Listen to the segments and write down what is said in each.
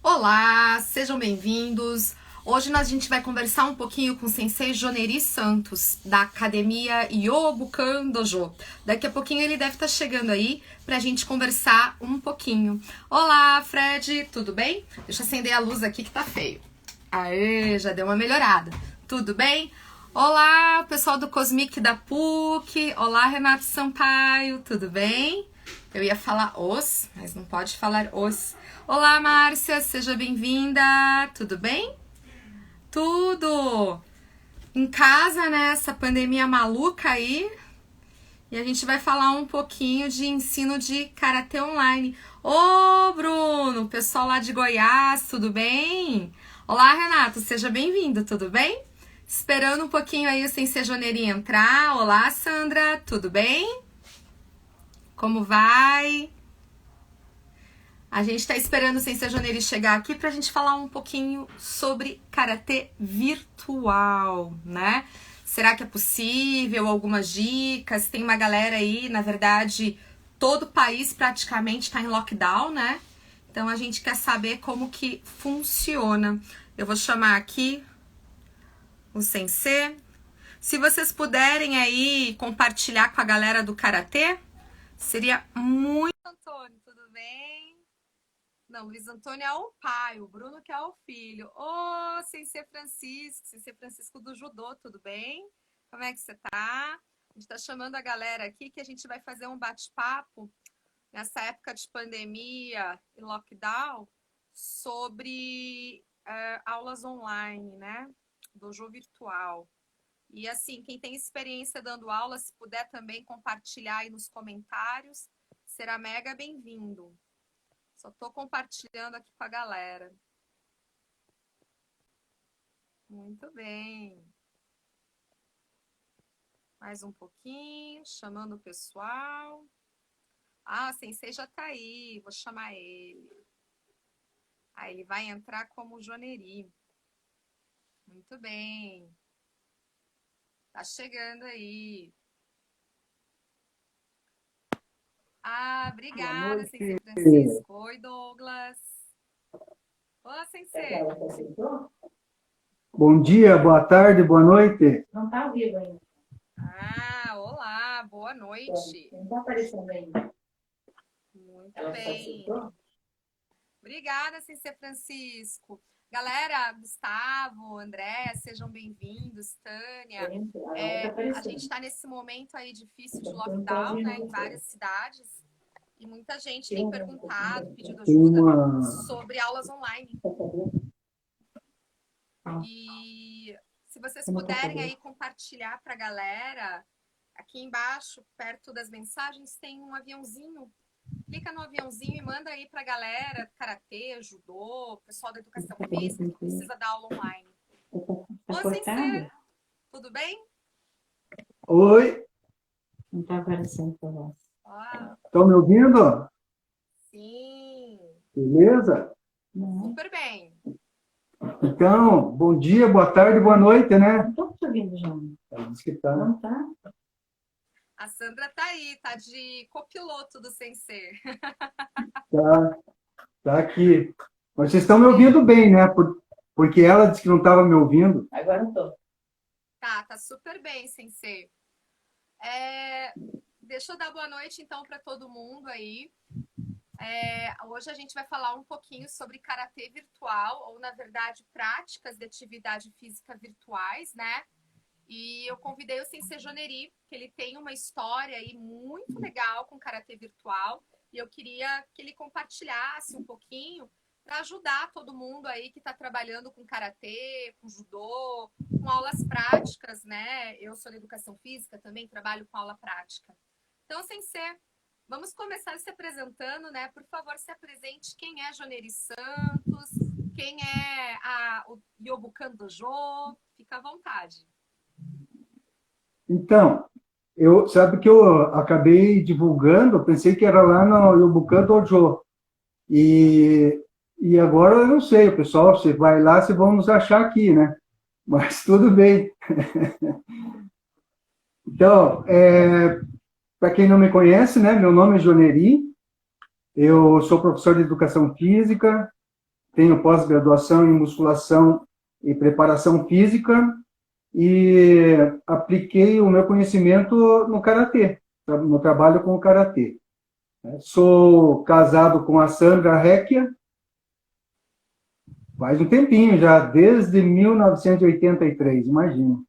Olá, sejam bem-vindos. Hoje a gente vai conversar um pouquinho com o Sensei Joneri Santos, da Academia Yobukan Dojo. Daqui a pouquinho ele deve estar chegando aí pra gente conversar um pouquinho. Olá, Fred, tudo bem? Deixa eu acender a luz aqui que tá feio. Aê, já deu uma melhorada. Tudo bem? Olá, pessoal do Cosmic da PUC. Olá, Renato Sampaio, tudo bem? Eu ia falar os, mas não pode falar os. Olá, Márcia, seja bem-vinda. Tudo bem? Tudo! Em casa, né? Essa pandemia maluca aí. E a gente vai falar um pouquinho de ensino de karatê online. Ô, Bruno, pessoal lá de Goiás, tudo bem? Olá, Renato, seja bem-vindo, tudo bem? Esperando um pouquinho aí o Sensei Joneri entrar. Olá, Sandra, tudo bem? Como vai? A gente está esperando o Sensei Joneri chegar aqui para a gente falar um pouquinho sobre karatê virtual, né? Será que é possível? Algumas dicas? Tem uma galera aí, na verdade, todo o país praticamente está em lockdown, né? Então a gente quer saber como que funciona. Eu vou chamar aqui o Sensei. Se vocês puderem aí compartilhar com a galera do karatê, seria muito... Antônio, tudo bem? Não, Luiz Antônio é o pai, o Bruno que é o filho. Ô, Sensei Francisco do Judô, tudo bem? Como é que você tá? A gente tá chamando a galera aqui que a gente vai fazer um bate-papo nessa época de pandemia e lockdown sobre aulas online, né? Dojo virtual. E assim, quem tem experiência dando aula, se puder também compartilhar aí nos comentários, será mega bem-vindo. Só tô compartilhando aqui com a galera. Muito bem. Mais um pouquinho, chamando o pessoal. Ah, o Sensei já tá aí, vou chamar ele. Aí ele vai entrar como Joneri. Muito bem. Tá chegando aí. Ah, Boa obrigada, Sensei noite. Francisco. Oi, Douglas. Olá, Sensei. Bom dia, boa tarde, boa noite. Não está ao vivo ainda. Ah, olá, boa noite. Não está aparecendo ainda. Muito bem. Obrigada, Sensei Francisco. Galera, Gustavo, André, sejam bem-vindos, Tânia. A gente está nesse momento aí difícil de lockdown, né, em várias cidades, e muita gente tem perguntado, pedido ajuda sobre aulas online. E se vocês puderem aí compartilhar para a galera, aqui embaixo, perto das mensagens, tem um aviãozinho. Clica no aviãozinho e manda aí pra galera, karatê, judô, pessoal da educação física que precisa dar aula online. Ô, Sensei, tudo bem? Oi, Não está aparecendo para nós. estão me ouvindo? Sim. Beleza? Super bem. Então, bom dia, boa tarde, boa noite, né? Não estou te ouvindo, João. Diz que tá. Não está? A Sandra tá aí, tá de copiloto do Sensei. Tá aqui. Mas vocês estão me ouvindo bem, né? Porque ela disse que não estava me ouvindo. Agora estou. Tá super bem, Sensei. Deixa eu dar boa noite, então, para todo mundo aí. Hoje a gente vai falar um pouquinho sobre karatê virtual, ou, na verdade, práticas de atividade física virtuais, né? E eu convidei o Sensei Joneri, que ele tem uma história aí muito legal com karatê virtual, e eu queria que ele compartilhasse um pouquinho para ajudar todo mundo aí que está trabalhando com karatê, com judô, com aulas práticas, né? Eu sou da educação física, também trabalho com aula prática. Então, Sensei, vamos começar se apresentando, né? Por favor, se apresente quem é Joneri Santos, quem é o Yobukan Dojo, fica à vontade. Então, sabe que eu acabei divulgando, eu pensei que era lá no Yobukan Dojo. E agora eu não sei, pessoal, você vai lá, vocês vão nos achar aqui, né? Mas tudo bem. Então, para quem não me conhece, né, meu nome é Joneri, eu sou professor de educação física, tenho pós-graduação em musculação e preparação física e apliquei o meu conhecimento no karatê, no trabalho com o karatê. Sou casado com a Sandra Recchia, faz um tempinho já, desde 1983, imagina.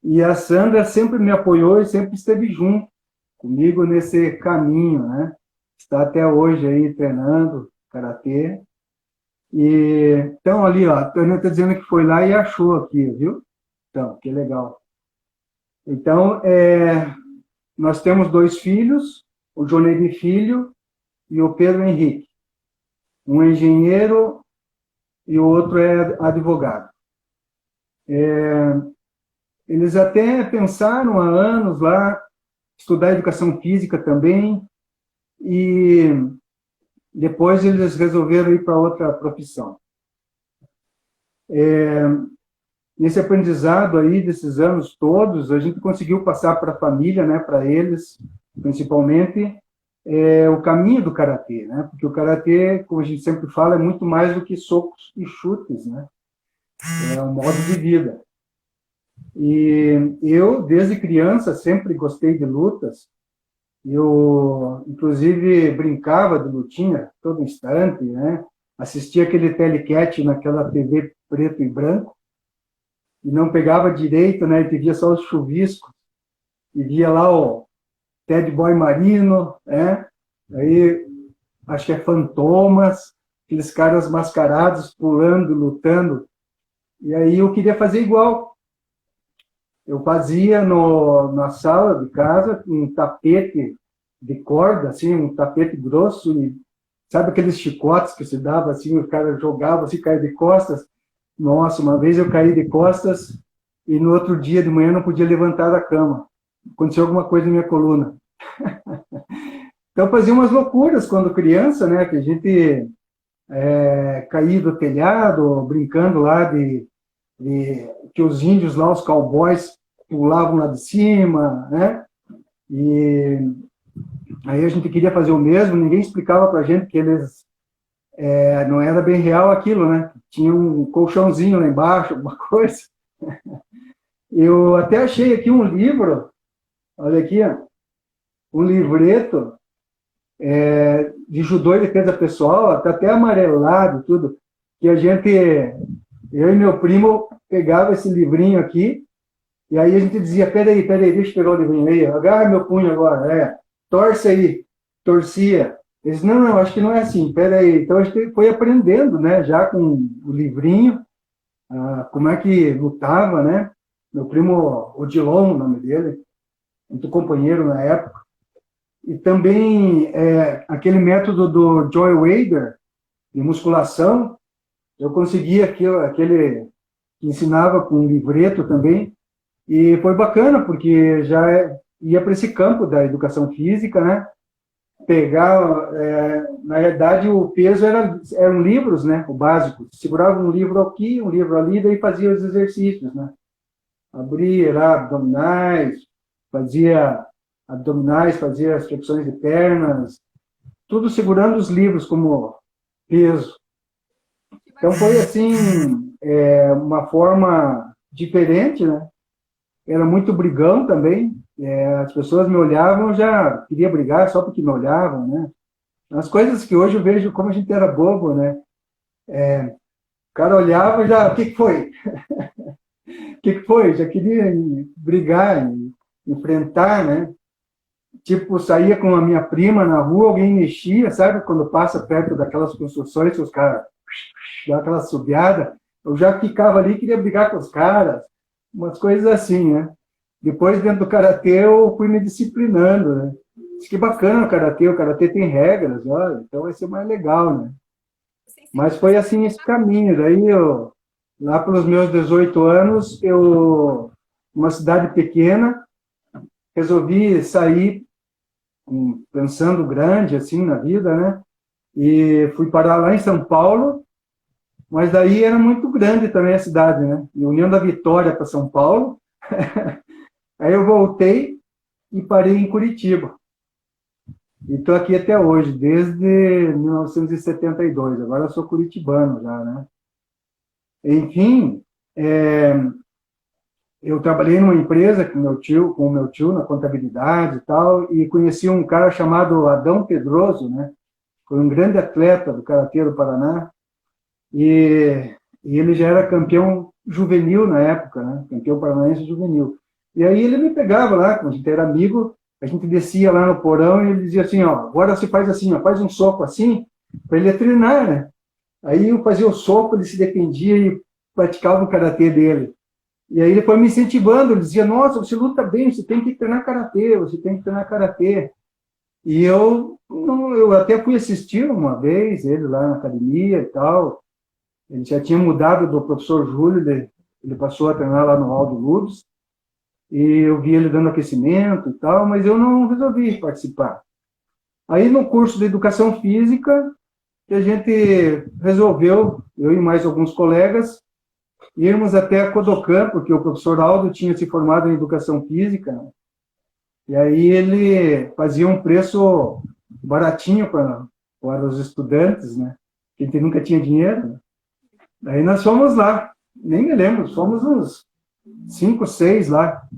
E a Sandra sempre me apoiou e sempre esteve junto comigo nesse caminho, né? Está até hoje aí treinando karatê. E então ali, ó, a Tânia está dizendo que foi lá e achou aqui, viu? Então, que legal. Então, nós temos 2 filhos, o Johnny Filho e o Pedro Henrique. Um é engenheiro e o outro é advogado. Eles até pensaram há anos lá estudar educação física também e depois eles resolveram ir para outra profissão. Nesse aprendizado aí desses anos todos, a gente conseguiu passar para a família, né, para eles, principalmente, o caminho do karatê, né? Porque o karatê, como a gente sempre fala, é muito mais do que socos e chutes, né? É um modo de vida. E eu, desde criança, sempre gostei de lutas. Eu, inclusive, brincava de lutinha todo instante, né? Assistia aquele telecat naquela TV preto e branco e não pegava direito, né? E via só os chuviscos e via lá o Ted Boy Marino, né? Aí, acho que é Fantomas, aqueles caras mascarados, pulando, lutando. E aí eu queria fazer igual. Eu fazia na sala de casa um tapete de corda, assim, um tapete grosso, e sabe aqueles chicotes que se dava assim, o cara jogava assim, caía de costas? Nossa, uma vez eu caí de costas e no outro dia de manhã não podia levantar da cama. Aconteceu alguma coisa na minha coluna. Então fazia umas loucuras quando criança, né, que a gente caía do telhado, brincando lá que os índios lá, os cowboys, pulavam lá de cima, né? E aí a gente queria fazer o mesmo, ninguém explicava pra gente que eles não era bem real aquilo, né? Tinha um colchãozinho lá embaixo, alguma coisa. Eu até achei aqui um livro, olha aqui, ó, um livreto de judô e defesa pessoal, tá até amarelado tudo, que a gente, eu e meu primo, pegava esse livrinho aqui, e aí a gente dizia, peraí, deixa eu pegar o livrinho aí, agarra meu punho agora, torce aí, torcia. Eles, não, acho que não é assim, peraí. Então a gente foi aprendendo, né, já com o livrinho, como é que lutava, né? Meu primo Odilon, o nome dele, muito companheiro na época. E também aquele método do Joy Wader, de musculação, eu consegui aquele que ensinava com livreto também, e foi bacana, porque já ia para esse campo da educação física, né? Pegar, na realidade, o peso eram livros, né? O básico. Segurava um livro aqui, um livro ali, daí fazia os exercícios, né? Abria lá abdominais, fazia as flexões de pernas, tudo segurando os livros como peso. Então foi assim, uma forma diferente, né? Era muito brigão também, as pessoas me olhavam, eu já queria brigar só porque me olhavam, né? As coisas que hoje eu vejo como a gente era bobo, né? O cara olhava e já, o que foi? O que foi? Já queria brigar, enfrentar, né? Tipo, saía com a minha prima na rua, alguém mexia, sabe? Quando passa perto daquelas construções, que os caras dão aquela subiada, eu já ficava ali e queria brigar com os caras, umas coisas assim, né? Depois, dentro do karatê, eu fui me disciplinando, né? Isso que bacana o karatê tem regras, olha, então vai ser mais legal, né? Mas foi assim esse caminho. Daí, lá pelos meus 18 anos, uma cidade pequena, resolvi sair pensando grande, assim, na vida, né? E fui parar lá em São Paulo, mas daí era muito grande também a cidade, né? E União da Vitória para São Paulo. Aí eu voltei e parei em Curitiba. E estou aqui até hoje, desde 1972. Agora eu sou curitibano já, né? Enfim, eu trabalhei numa empresa com o meu tio na contabilidade e tal, e conheci um cara chamado Adão Pedroso, né? Foi um grande atleta do Karatê do Paraná, e ele já era campeão juvenil na época, né? Campeão paranaense juvenil. E aí ele me pegava lá, quando a gente era amigo, a gente descia lá no porão e ele dizia assim, ó, agora você faz assim, ó, faz um soco assim, para ele treinar, né? Aí eu fazia o soco, ele se defendia e praticava o karatê dele. E aí ele foi me incentivando, ele dizia, nossa, você luta bem, você tem que treinar karatê, você tem que treinar karatê. E eu até fui assistir uma vez, ele lá na academia e tal. Ele já tinha mudado do professor Júlio, ele passou a treinar lá no Aldo Lubes, e eu vi ele dando aquecimento e tal, mas eu não resolvi participar. Aí no curso de Educação Física, a gente resolveu, eu e mais alguns colegas, irmos até a Kodokan, porque o professor Aldo tinha se formado em Educação Física, né? E aí ele fazia um preço baratinho para os estudantes, né? A gente nunca tinha dinheiro, né? Aí nós fomos lá, nem me lembro, fomos uns 5, 6 lá.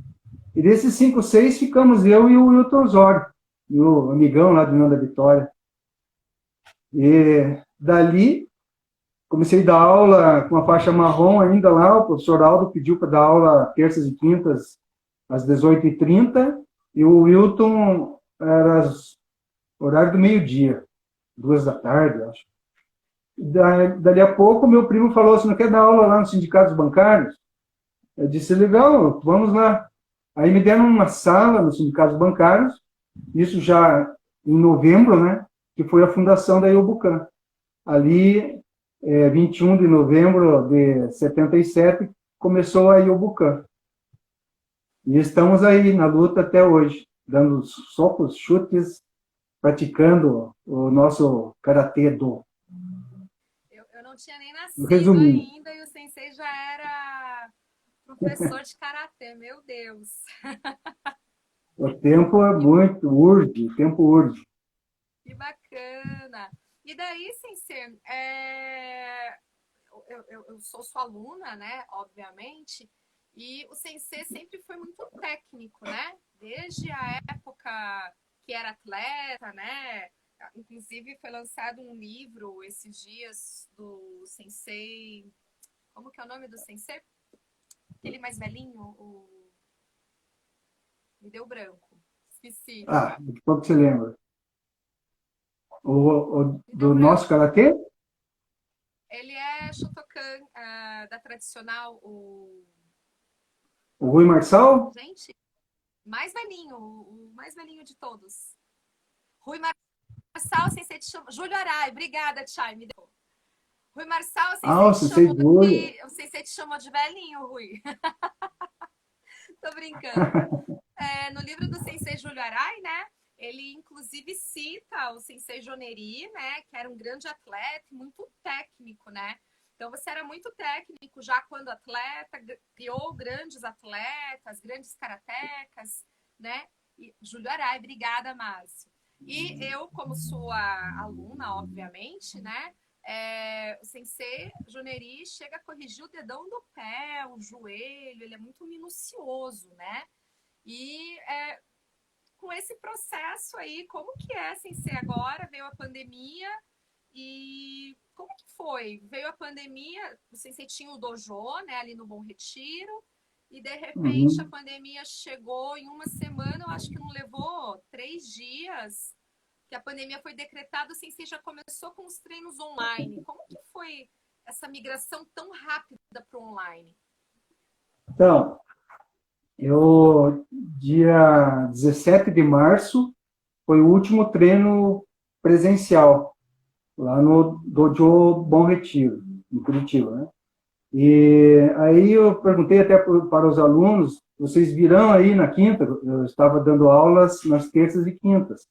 E desses 5, 6 ficamos eu e o Wilton Osório, e o amigão lá do União da Vitória. E dali, comecei a dar aula com a faixa marrom ainda lá, o professor Aldo pediu para dar aula terças e quintas às 18h30, e o Wilton era horário do meio-dia, 2 da tarde, acho. Dali a pouco, meu primo falou, você não quer dar aula lá nos sindicatos bancários? Eu disse, legal, vamos lá. Aí me deram uma sala nos sindicatos bancários, isso já em novembro, né, que foi a fundação da Iobucan. Ali, 21 de novembro de 77, começou a Iobucan. E estamos aí na luta até hoje, dando socos, chutes, praticando o nosso karatê do. Eu não tinha nem nascido ainda e o sensei já era professor de karatê, meu Deus. O tempo é muito urge, o tempo urge. Que bacana. E daí, sensei, eu sou sua aluna, né, obviamente, e o sensei sempre foi muito técnico, né? Desde a época que era atleta, né? Inclusive foi lançado um livro esses dias do sensei. Como que é o nome do sensei? Aquele mais velhinho, me deu branco. Esqueci. Ah, de pouco você lembra. Do nosso karatê? Ele é Shotokan, da tradicional, o Rui Marçal? Gente, mais velhinho, o mais velhinho de todos. Rui Marçal, o sensei te chama. Júlio Arai, obrigada, Chay, me deu. Rui Marçal, o sensei te chamou de velhinho, Rui. Tô brincando. No livro do sensei Júlio Arai, né? Ele inclusive cita o sensei Joneri, né? Que era um grande atleta, muito técnico, né? Então você era muito técnico já quando atleta, criou grandes atletas, grandes karatecas, né? E Júlio Arai, obrigada, Márcio. E eu, como sua aluna, obviamente, né? O sensei Joneri chega a corrigir o dedão do pé, o joelho, ele é muito minucioso, né? E com esse processo aí, como que é, sensei, agora? Veio a pandemia e como que foi? Veio a pandemia, o sensei tinha o dojo, né, ali no Bom Retiro, e de repente a pandemia chegou em uma semana, eu acho que não levou 3 dias, que a pandemia foi decretada, o sensei já começou com os treinos online. Como que foi essa migração tão rápida para o online? Então, dia 17 de março, foi o último treino presencial, lá no Dojo Bom Retiro, em Curitiba, né? E aí eu perguntei até para os alunos, vocês virão aí na quinta? Eu estava dando aulas nas terças e quintas.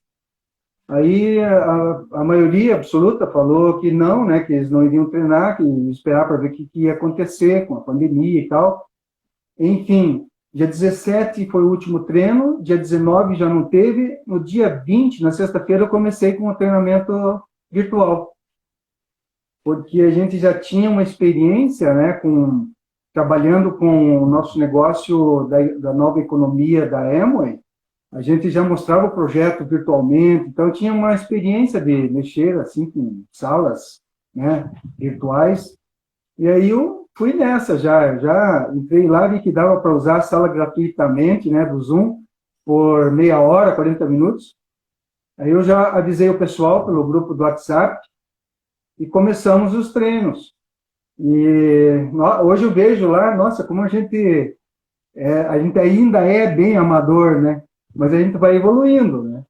Aí a maioria absoluta falou que não, né, que eles não iriam treinar, que iam esperar para ver o que ia acontecer com a pandemia e tal. Enfim, Dia 17 foi o último treino, dia 19 já não teve, no dia 20, na sexta-feira, eu comecei com o treinamento virtual, porque a gente já tinha uma experiência, né, trabalhando com o nosso negócio da nova economia da Amway. A gente já mostrava o projeto virtualmente, então tinha uma experiência de mexer assim com salas, né, virtuais. E aí eu fui nessa já entrei lá, vi que dava para usar a sala gratuitamente, né, do Zoom, por meia hora, 40 minutos. Aí eu já avisei o pessoal pelo grupo do WhatsApp e começamos os treinos. E hoje eu vejo lá, nossa, como a gente ainda é bem amador, né? Mas a gente vai evoluindo, né?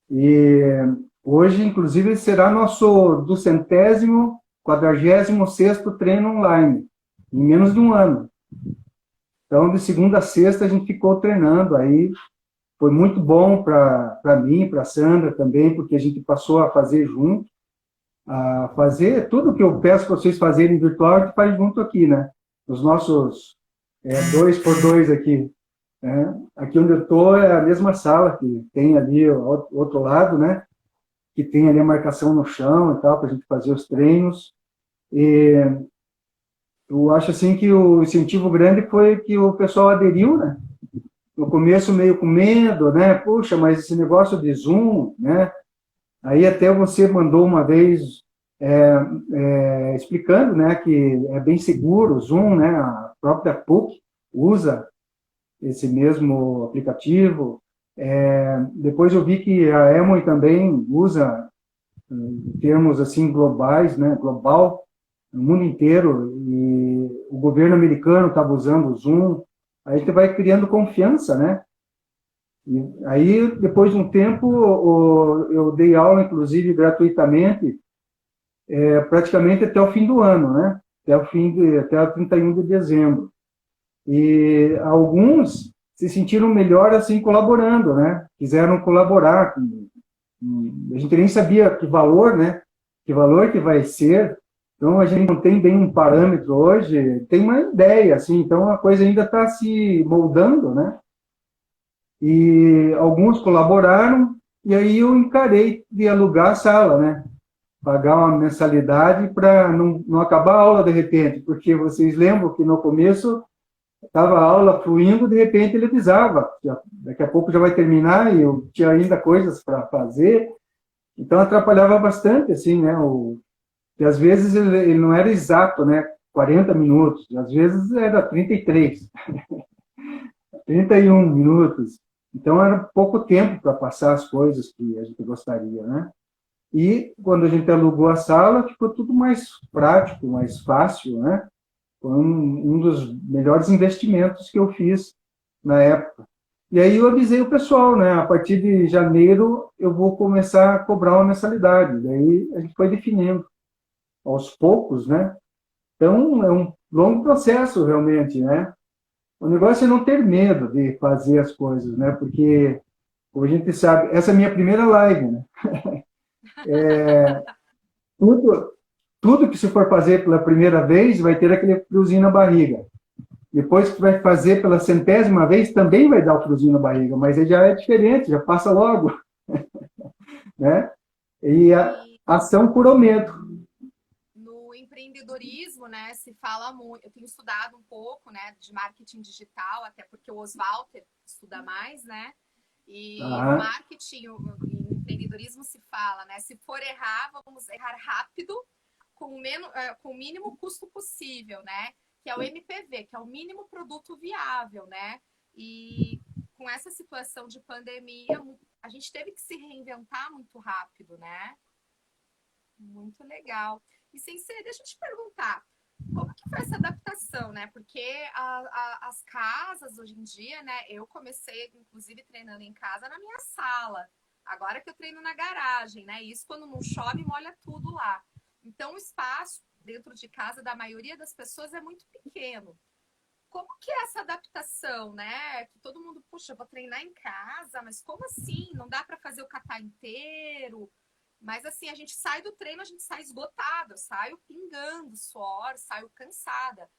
E hoje, inclusive, será nosso 246º treino online, em menos de um ano. Então, de segunda a sexta, a gente ficou treinando aí. Foi muito bom para mim, para a Sandra também, porque a gente passou a fazer junto, a fazer tudo que eu peço para vocês fazerem virtual, a gente faz junto aqui, né? Os nossos 2x2 aqui. Né? Aqui onde eu estou é a mesma sala que tem ali o outro lado, né? Que tem ali a marcação no chão e tal, para a gente fazer os treinos. E eu acho assim que o incentivo grande foi que o pessoal aderiu, né? No começo meio com medo, né? Puxa, mas esse negócio de Zoom, né? Aí até você mandou uma vez explicando, né, que é bem seguro o Zoom, né? A própria PUC usa esse mesmo aplicativo. Depois eu vi que a Amway também usa termos assim globais, né, global, no mundo inteiro, e o governo americano estava usando o Zoom. Aí você vai criando confiança, né? E aí, depois de um tempo, eu dei aula, inclusive, gratuitamente, praticamente até o fim do ano, né? Até o 31 de dezembro. E alguns se sentiram melhor assim colaborando, né? Quiseram colaborar. A gente nem sabia que valor, né? Que valor que vai ser. Então a gente não tem bem um parâmetro hoje, tem uma ideia, assim. Então a coisa ainda está se moldando, né? E alguns colaboraram e aí eu encarei de alugar a sala, né? Pagar uma mensalidade para não acabar a aula de repente, porque vocês lembram que no começo estava a aula fluindo, de repente ele avisava, daqui a pouco já vai terminar e eu tinha ainda coisas para fazer, então atrapalhava bastante, assim, né? E às vezes ele não era exato, né? 40 minutos, às vezes era 33, 31 minutos, então era pouco tempo para passar as coisas que a gente gostaria, né? E quando a gente alugou a sala, ficou tudo mais prático, mais fácil, né? Foi um dos melhores investimentos que eu fiz na época. E aí eu avisei o pessoal, né? A partir de janeiro eu vou começar a cobrar uma mensalidade. Daí a gente foi definindo aos poucos, né? Então é um longo processo realmente, né? O negócio é não ter medo de fazer as coisas, né? Porque, como a gente sabe, essa é a minha primeira live, né? Tudo, tudo que se for fazer pela primeira vez vai ter aquele friozinho na barriga. Depois que vai fazer pela centésima vez, também vai dar o friozinho na barriga, mas aí já é diferente, já passa logo, né? E a ação por aumento. No empreendedorismo, né, se fala muito. Eu tenho estudado um pouco, né, de marketing digital, até porque o Oswalter estuda mais, né? E no marketing, no empreendedorismo se fala, né? Se for errar, vamos errar rápido, com o mínimo custo possível, né? Que é o MPV, que é o mínimo produto viável, né? E com essa situação de pandemia, a gente teve que se reinventar muito rápido, né? Muito legal. E Sensei, deixa eu te perguntar, como que foi essa adaptação, né? Porque as casas hoje em dia, né? Eu comecei, inclusive, treinando em casa na minha sala. Agora que eu treino na garagem, né? Isso quando não chove, molha tudo lá. Então, o espaço dentro de casa da maioria das pessoas é muito pequeno. Como que é essa adaptação, né? Que todo mundo, puxa, eu vou treinar em casa, mas como assim? Não dá para fazer o kata inteiro? Mas assim, a gente sai do treino, a gente sai esgotado, eu saio pingando suor, saio cansada.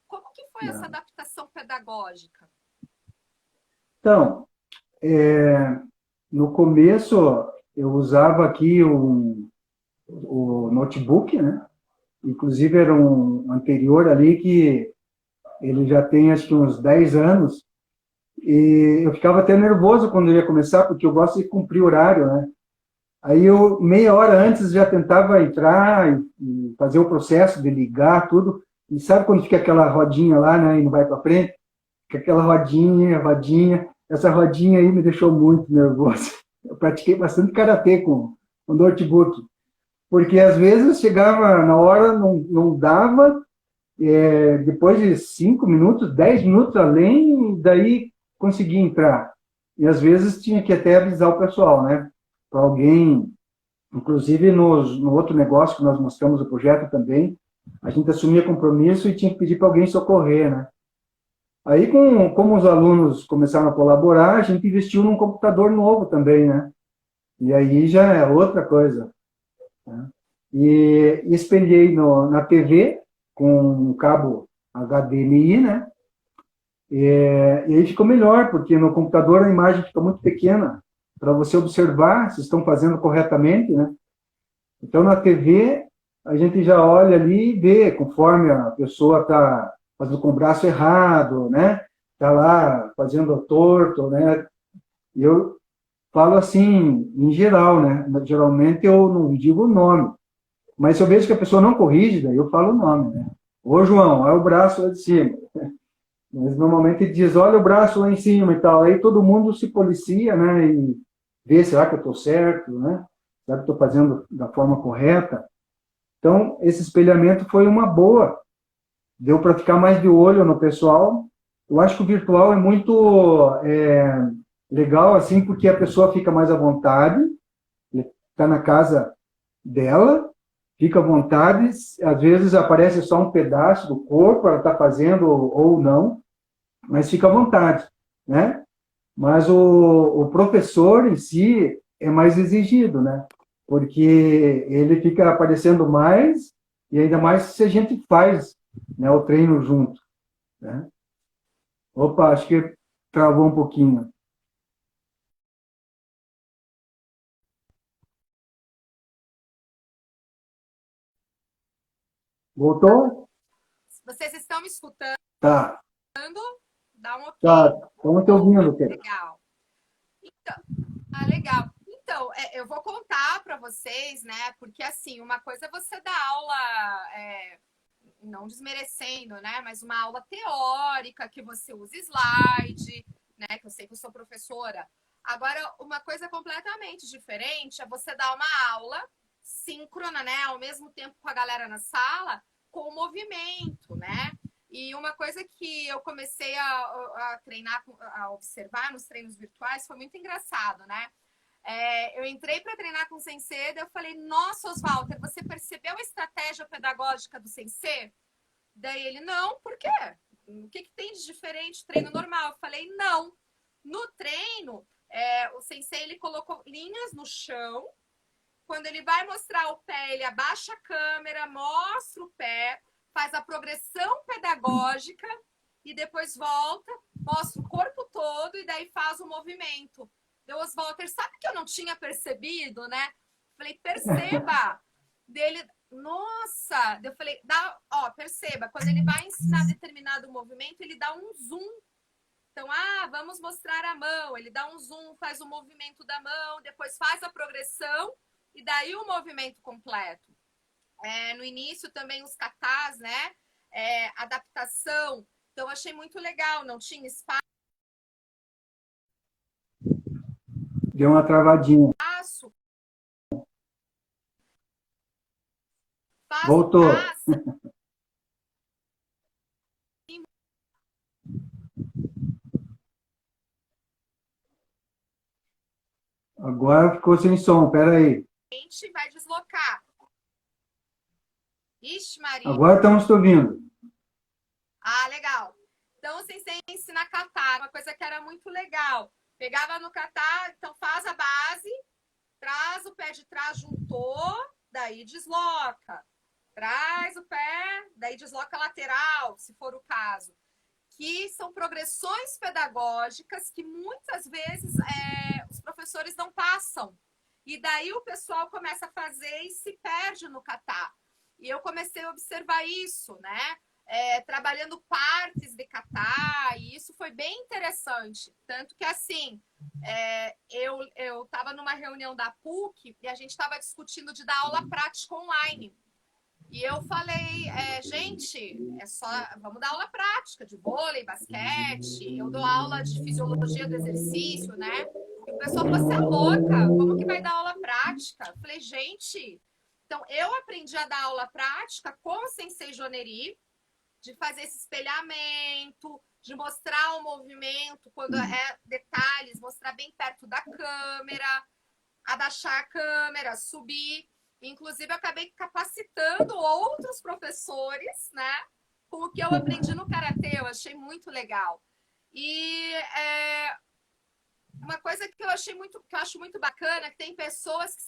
Como que foi essa adaptação pedagógica? Então, no começo, eu usava aqui o notebook, né? Inclusive, era um anterior ali que ele já tem, acho que uns 10 anos, e eu ficava até nervoso quando eu ia começar, porque eu gosto de cumprir horário, né? Aí eu, meia hora antes, já tentava entrar e fazer o processo de ligar tudo. E sabe quando fica aquela rodinha lá, né, e não vai para frente? Fica aquela rodinha, rodinha. Essa rodinha aí me deixou muito nervoso. Eu pratiquei bastante karatê com o notebook, porque às vezes chegava na hora, não dava, depois de 5 minutos, 10 minutos além, daí conseguia entrar. E às vezes tinha que até avisar o pessoal, né? Para alguém, inclusive no outro negócio que nós mostramos o projeto também, a gente assumia compromisso e tinha que pedir para alguém socorrer, né? Aí, como os alunos começaram a colaborar, a gente investiu num computador novo também, né? E aí já é outra coisa, né? E espelhei na TV com um cabo HDMI, né? E aí ficou melhor, porque no computador a imagem fica muito pequena para você observar se estão fazendo corretamente, né? Então, na TV, a gente já olha ali e vê, conforme a pessoa está fazendo com o braço errado, né? Está lá fazendo torto, né? E eu falo assim, em geral, né? Geralmente eu não digo o nome, mas se eu vejo que a pessoa não corrige, daí eu falo o nome, né? Ô, João, olha o braço lá de cima. Mas normalmente diz, olha o braço lá em cima e tal. Aí todo mundo se policia, né? E vê, será que eu estou certo, né? Será que estou fazendo da forma correta? Então, esse espelhamento foi uma boa. Deu para ficar mais de olho no pessoal. Eu acho que o virtual é muito legal, assim, porque a pessoa fica mais à vontade, está na casa dela, fica à vontade, às vezes aparece só um pedaço do corpo, ela está fazendo ou não, mas fica à vontade, né? Mas o professor em si é mais exigido, né? Porque ele fica aparecendo mais, e ainda mais se a gente faz, né, o treino junto, né? Opa, acho que travou um pouquinho. Voltou? Vocês estão me escutando? Tá, Dá um ok. tá. Estamos te ouvindo, Kê. Legal. Então, legal. Então, eu vou contar para vocês, né? Porque assim, uma coisa é você dar aula, não desmerecendo, né? Mas uma aula teórica que você usa slide, né? Que eu sei que eu sou professora. Agora, uma coisa completamente diferente é você dar uma aula síncrona, né? Ao mesmo tempo com a galera na sala, com o movimento, né? E uma coisa que eu comecei a treinar, a observar nos treinos virtuais foi muito engraçado, né? Eu entrei para treinar com o Sensei e eu falei, nossa, Oswalter, você percebeu a estratégia pedagógica do Sensei? Daí ele, não, por quê? O que tem de diferente? Treino normal. Eu falei, não. No treino, o Sensei ele colocou linhas no chão. Quando ele vai mostrar o pé, ele abaixa a câmera, mostra o pé, faz a progressão pedagógica e depois volta, mostra o corpo todo e daí faz o movimento. Deu Oswalter, sabe que eu não tinha percebido, né? Falei, perceba. Dele, nossa! Eu falei, perceba, quando ele vai ensinar determinado movimento, ele dá um zoom. Então, vamos mostrar a mão. Ele dá um zoom, faz o movimento da mão, depois faz a progressão e daí o movimento completo. No início também os katas, né? Adaptação. Então, achei muito legal, não tinha espaço. Deu uma travadinha. Voltou. Agora ficou sem som, peraí. A gente vai deslocar. Ixi, Maria. Agora estamos te ouvindo. Legal. Então, vocês têm que ensinar a catar, uma coisa que era muito legal. Pegava no catar, então faz a base, traz o pé de trás, juntou, daí desloca. Traz o pé, daí desloca a lateral, se for o caso. que são progressões pedagógicas que muitas vezes os professores não passam. E daí o pessoal começa a fazer e se perde no kata. E eu comecei a observar isso, né? Trabalhando partes de kata, e isso foi bem interessante. Tanto que, assim, eu estava numa reunião da PUC e a gente estava discutindo de dar aula prática online. E eu falei, gente, vamos dar aula prática de vôlei, basquete, eu dou aula de fisiologia do exercício, né? E o pessoal falou, você é louca, como que vai dar aula prática? Eu falei, gente, então eu aprendi a dar aula prática com o Sensei Joneri, de fazer esse espelhamento, de mostrar o movimento, quando detalhes, mostrar bem perto da câmera, abaixar a câmera, subir. Inclusive, eu acabei capacitando outros professores, né? Com o que eu aprendi no Karatê, eu achei muito legal. E uma coisa que eu acho muito bacana, é que tem pessoas que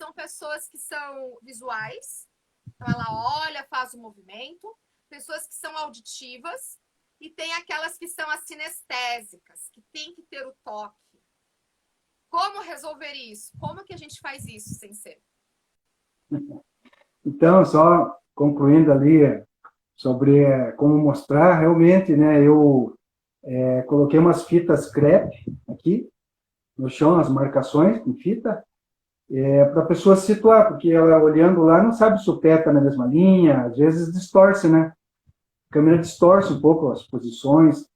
são visuais, então ela olha, faz o movimento, pessoas que são auditivas, e tem aquelas que são as sinestésicas, que tem que ter o toque. Como resolver isso? Como que a gente faz isso, Sensei? Então, só concluindo ali sobre como mostrar, realmente, né, eu coloquei umas fitas crepe aqui no chão, as marcações com fita, para a pessoa se situar, porque ela olhando lá não sabe se o pé está na mesma linha, às vezes distorce, né? A câmera distorce um pouco as posições,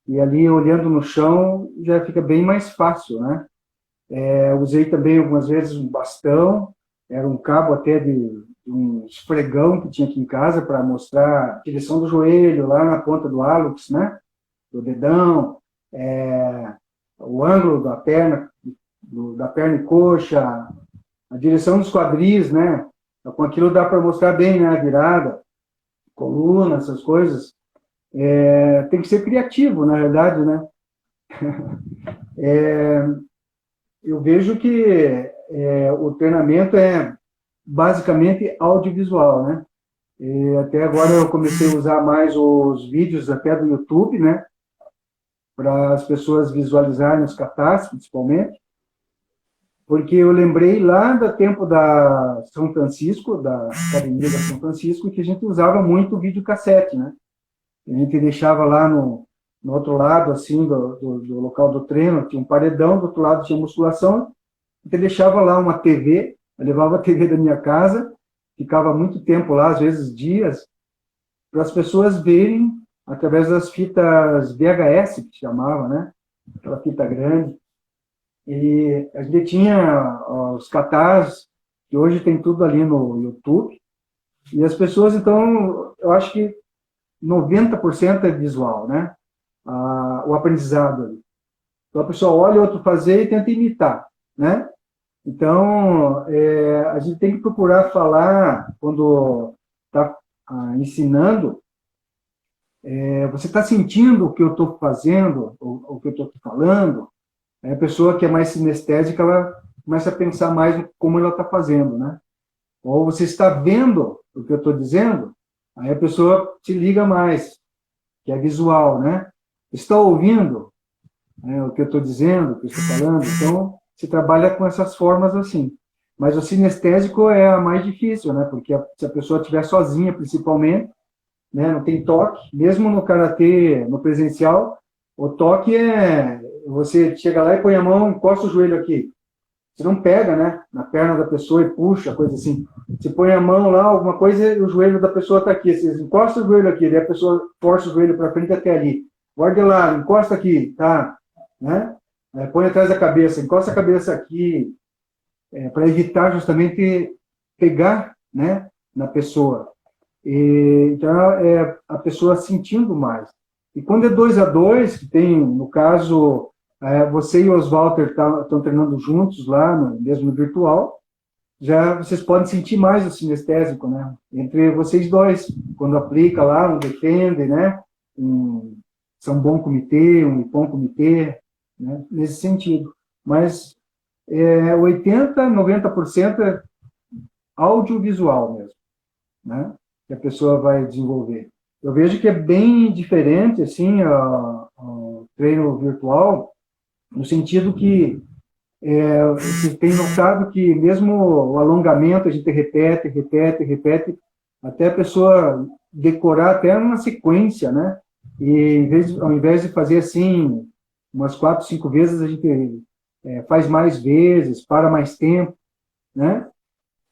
e ali olhando no chão já fica bem mais fácil, né? Usei também algumas vezes um bastão, era um cabo até de um esfregão que tinha aqui em casa para mostrar a direção do joelho lá na ponta do hálux, né? Do dedão, o ângulo da perna e coxa, a direção dos quadris, né? Com aquilo dá para mostrar bem, né? A virada, coluna, essas coisas. Tem que ser criativo, na verdade, né? Eu vejo que o treinamento é basicamente audiovisual, né? E até agora eu comecei a usar mais os vídeos até do YouTube, né? Para as pessoas visualizarem os katas, principalmente. Porque eu lembrei lá do tempo da São Francisco, da Academia da São Francisco, que a gente usava muito videocassete, né? A gente deixava lá no outro lado, assim, do local do treino, tinha um paredão, do outro lado tinha musculação, a gente deixava lá uma TV, eu levava a TV da minha casa, ficava muito tempo lá, às vezes dias, para as pessoas verem através das fitas VHS, que chamava, né? Aquela fita grande. E a gente tinha os katas, que hoje tem tudo ali no YouTube, e as pessoas, então, eu acho que 90% é visual, né? O aprendizado ali. Então, a pessoa olha o outro fazer e tenta imitar, né? Então, a gente tem que procurar falar, quando está ensinando, você está sentindo o que eu estou fazendo, o que eu estou falando? A pessoa que é mais sinestésica, ela começa a pensar mais em como ela está fazendo, né? Ou você está vendo o que eu estou dizendo, aí a pessoa se liga mais, que é visual, né? Está ouvindo o que eu estou dizendo, o que eu estou falando? Então, se trabalha com essas formas assim. Mas o sinestésico é a mais difícil, né? Porque se a pessoa estiver sozinha, principalmente, né? Não tem toque. Mesmo no karatê, no presencial, o toque você chega lá e põe a mão, encosta o joelho aqui. Você não pega, né? Na perna da pessoa e puxa, coisa assim. Você põe a mão lá, alguma coisa, e o joelho da pessoa está aqui. Você encosta o joelho aqui, daí a pessoa força o joelho para frente até ali. Guarda lá, encosta aqui, tá? Né? Põe atrás da cabeça, encosta a cabeça aqui, para evitar justamente pegar, né, na pessoa. Então, a pessoa sentindo mais. E quando é 2 a 2, que tem, no caso, você e o Oswalter estão treinando juntos lá, mesmo no virtual, já vocês podem sentir mais o sinestésico, né? Entre vocês dois, quando aplica lá, um defende, né? Um São Bom Comitê, um Ipom Comitê, né? Nesse sentido. Mas 80%, 90% é audiovisual mesmo, né? Que a pessoa vai desenvolver. eu vejo que é bem diferente, assim, o treino virtual, no sentido que você tem notado que mesmo o alongamento a gente repete, repete, repete, até a pessoa decorar até uma sequência, né? E ao invés de fazer assim umas 4, 5 vezes, a gente faz mais vezes, para mais tempo, né?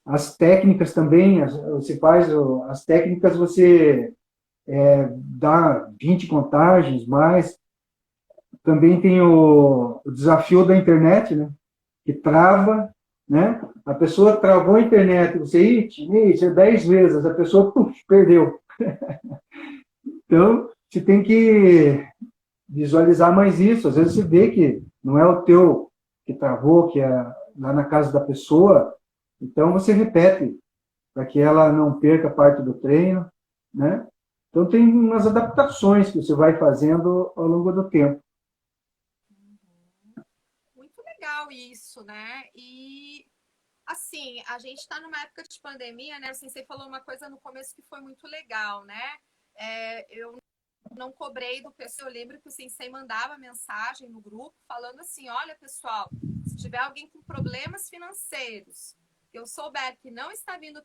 As técnicas também, você faz as técnicas, você dá 20 contagens, mais. Também tem o desafio da internet, né? Que trava, né? A pessoa travou a internet, você, isso é 10 vezes, a pessoa, perdeu. Então, você tem que visualizar mais isso. Às vezes você vê que não é o teu que travou, que é lá na casa da pessoa, então você repete, para que ela não perca parte do treino, né? Então, tem umas adaptações que você vai fazendo ao longo do tempo. Muito legal isso, né? E, assim, a gente está numa época de pandemia, né? O Sensei falou uma coisa no começo que foi muito legal, né? Eu não cobrei do pessoal. Eu lembro que o Sensei mandava mensagem no grupo falando assim, olha, pessoal, se tiver alguém com problemas financeiros, que eu souber que não está vindo...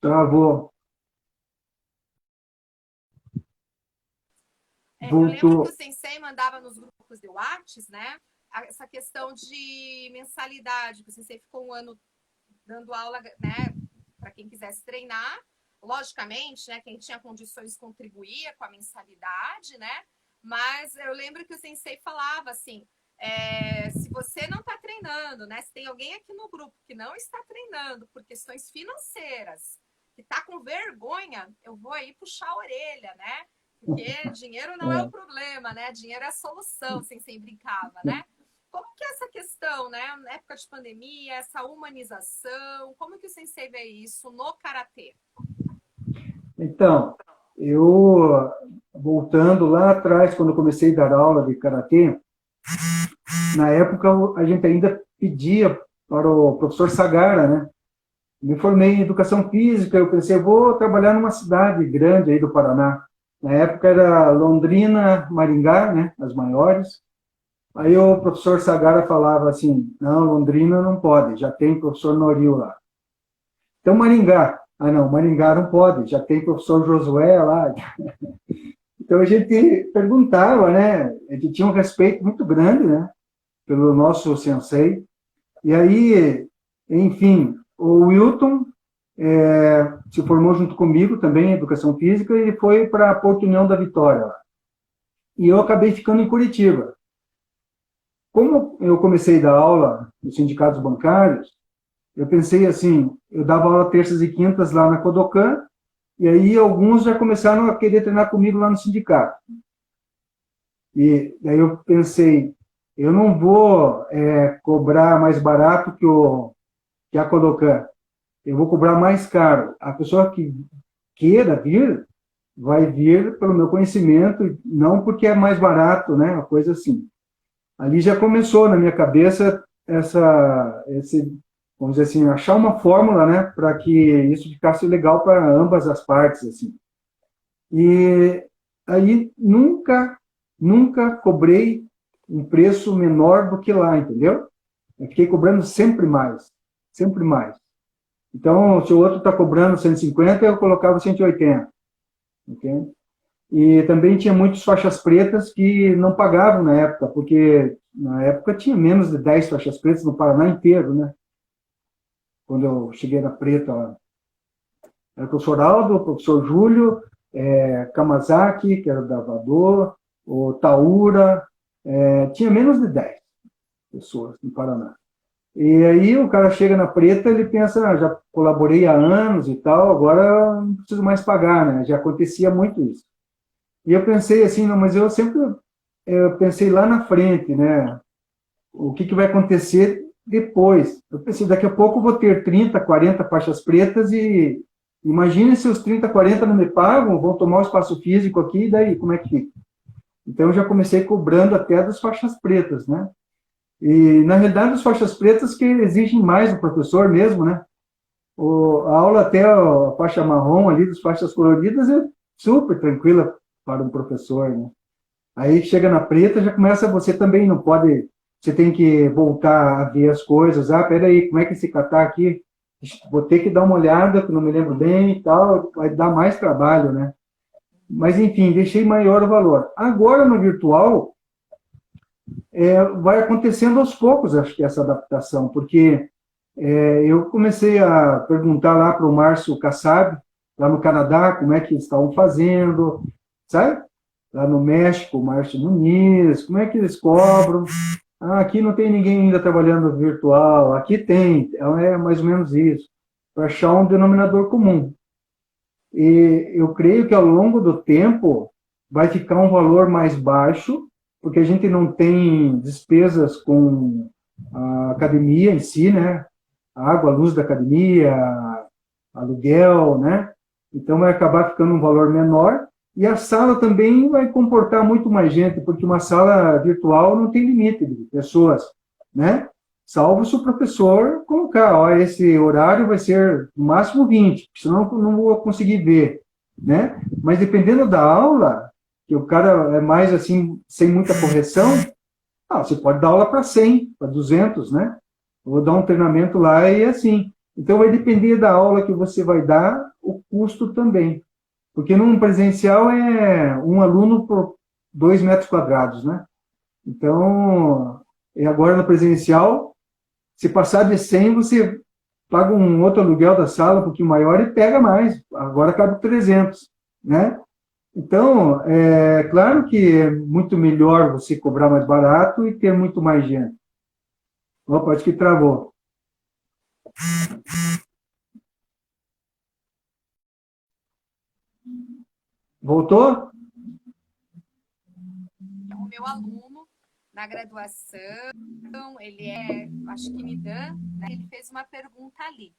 Travou. Eu lembro que o Sensei mandava nos grupos de Whats, né? Essa questão de mensalidade, que o Sensei ficou um ano dando aula, né? Para quem quisesse treinar. Logicamente, né? Quem tinha condições contribuía com a mensalidade, né? Mas eu lembro que o Sensei falava assim, se você não está treinando, né? Se tem alguém aqui no grupo que não está treinando por questões financeiras, que está com vergonha, eu vou aí puxar a orelha, né? Porque dinheiro não é o problema, né? Dinheiro é a solução, o Sensei brincava, né? Como que é essa questão, né? Na época de pandemia, essa humanização, como que o Sensei vê isso no Karatê? Então, eu, voltando lá atrás, quando eu comecei a dar aula de Karatê, na época a gente ainda pedia para o professor Sagara, né? Me formei em Educação Física, eu pensei, eu vou trabalhar numa cidade grande aí do Paraná. Na época era Londrina, Maringá, né, as maiores. Aí o professor Sagara falava assim, não, Londrina não pode, já tem professor Noril lá. Então Maringá, não, Maringá não pode, já tem professor Josué lá. Então a gente perguntava, né, a gente tinha um respeito muito grande, né, pelo nosso sensei. E aí, enfim, o Wilton se formou junto comigo também em Educação Física e foi para a Porto União da Vitória. E eu acabei ficando em Curitiba. Como eu comecei a dar aula nos sindicatos bancários, eu pensei assim, eu dava aula terças e quintas lá na Kodokan, e aí alguns já começaram a querer treinar comigo lá no sindicato. E daí eu pensei, eu não vou cobrar mais barato que a Kodokan. Eu vou cobrar mais caro. A pessoa que queira vir, vai vir pelo meu conhecimento, não porque é mais barato, né? Uma coisa assim. Ali já começou na minha cabeça vamos dizer assim, achar uma fórmula, né? Para que isso ficasse legal para ambas as partes, assim. E aí nunca cobrei um preço menor do que lá, entendeu? Eu fiquei cobrando sempre mais, sempre mais. Então, se o outro está cobrando 150, eu colocava 180. Okay? E também tinha muitas faixas pretas que não pagavam na época, porque na época tinha menos de 10 faixas pretas no Paraná inteiro, né? Quando eu cheguei na preta lá. Era o professor Aldo, o professor Júlio, Kamazaki, que era da Vador, o Taura, tinha menos de 10 pessoas no Paraná. E aí o cara chega na preta, ele pensa, já colaborei há anos e tal, agora não preciso mais pagar, né? Já acontecia muito isso. E eu pensei assim, não, mas eu sempre pensei lá na frente, né? O que vai acontecer depois? Eu pensei, daqui a pouco eu vou ter 30, 40 faixas pretas e imagine se os 30, 40 não me pagam, vão tomar o espaço físico aqui, e daí como é que fica? Então eu já comecei cobrando até das faixas pretas, né? E, na realidade, as faixas pretas que exigem mais do professor mesmo, né? A aula até a faixa marrom ali, das faixas coloridas, é super tranquila para um professor, né? Aí chega na preta, já começa, você também não pode, você tem que voltar a ver as coisas. Ah, peraí, como é que esse catar aqui? Vou ter que dar uma olhada, que não me lembro bem e tal, vai dar mais trabalho, né? Mas, enfim, deixei maior o valor. Agora, no virtual, vai acontecendo aos poucos, acho que essa adaptação, porque eu comecei a perguntar lá para o Márcio Kassab, lá no Canadá, como é que eles estavam fazendo, sabe? Lá no México, o Márcio Muniz, como é que eles cobram? Ah, aqui não tem ninguém ainda trabalhando virtual, aqui tem, é mais ou menos isso, para achar um denominador comum. E eu creio que ao longo do tempo vai ficar um valor mais baixo, porque a gente não tem despesas com a academia em si, né? A água, a luz da academia, aluguel, né? Então vai acabar ficando um valor menor. E a sala também vai comportar muito mais gente, porque uma sala virtual não tem limite de pessoas, né? Salvo se o professor colocar, ó, esse horário vai ser no máximo 20, senão eu não vou conseguir ver, né? Mas dependendo da aula, que o cara é mais assim, sem muita correção, você pode dar aula para 100, para 200, né? Eu vou dar um treinamento lá e é assim. Então vai depender da aula que você vai dar, o custo também. Porque num presencial é um aluno por 2 metros quadrados, né? Então, agora no presencial, se passar de 100, você paga um outro aluguel da sala um pouquinho maior e pega mais. Agora cabe 300, né? Então, é claro que é muito melhor você cobrar mais barato e ter muito mais gente. Opa, acho que travou. Voltou? O meu aluno na graduação, ele acho que Midan, né? Ele fez uma pergunta ali.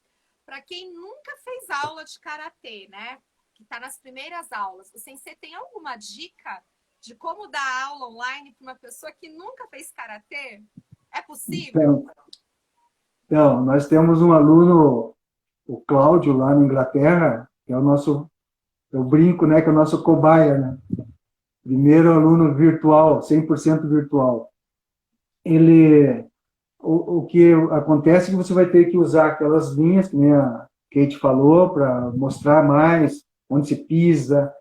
Para quem nunca fez aula de karatê, né? Que está nas primeiras aulas, o sensei tem alguma dica de como dar aula online para uma pessoa que nunca fez karatê? É possível? Então, nós temos um aluno, o Cláudio, lá na Inglaterra, que é o nosso, eu brinco, né, que é o nosso cobaia, né? Primeiro aluno virtual, 100% virtual. Ele, o que acontece é que você vai ter que usar aquelas linhas, que nem a Kate falou, para mostrar mais onde se pisa.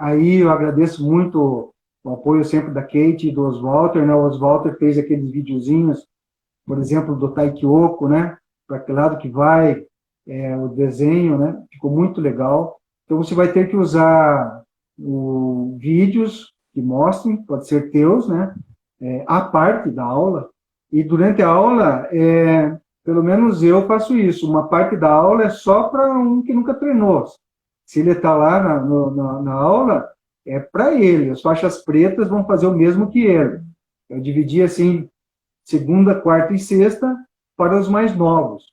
Aí eu agradeço muito o apoio sempre da Kate e do Oswalter, né? O Oswalter fez aqueles videozinhos, por exemplo, do Taikyoko, né? Para que lado que vai, o desenho, né? Ficou muito legal. Então você vai ter que usar vídeos que mostrem, pode ser teus, né? A parte da aula. E durante a aula, pelo menos eu faço isso. Uma parte da aula é só para um que nunca treinou. Se ele está lá na aula, é para ele. As faixas pretas vão fazer o mesmo que ele. Eu dividi assim, segunda, quarta e sexta para os mais novos.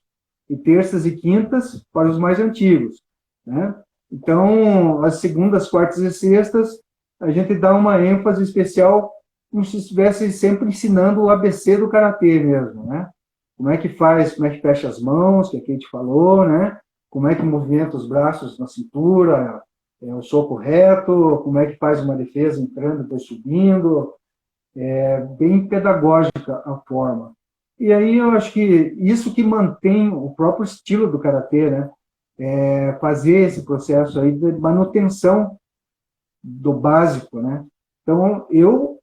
E terças e quintas para os mais antigos, né? Então, as segundas, quartas e sextas, a gente dá uma ênfase especial como se estivesse sempre ensinando o ABC do karatê mesmo, né? Como é que faz, como é que fecha as mãos, que a Kate falou, né? Como é que movimenta os braços na cintura, o soco reto, como é que faz uma defesa entrando, depois subindo. É bem pedagógica a forma. E aí eu acho que isso que mantém o próprio estilo do karatê, né? Fazer esse processo aí de manutenção do básico, né? Então, eu,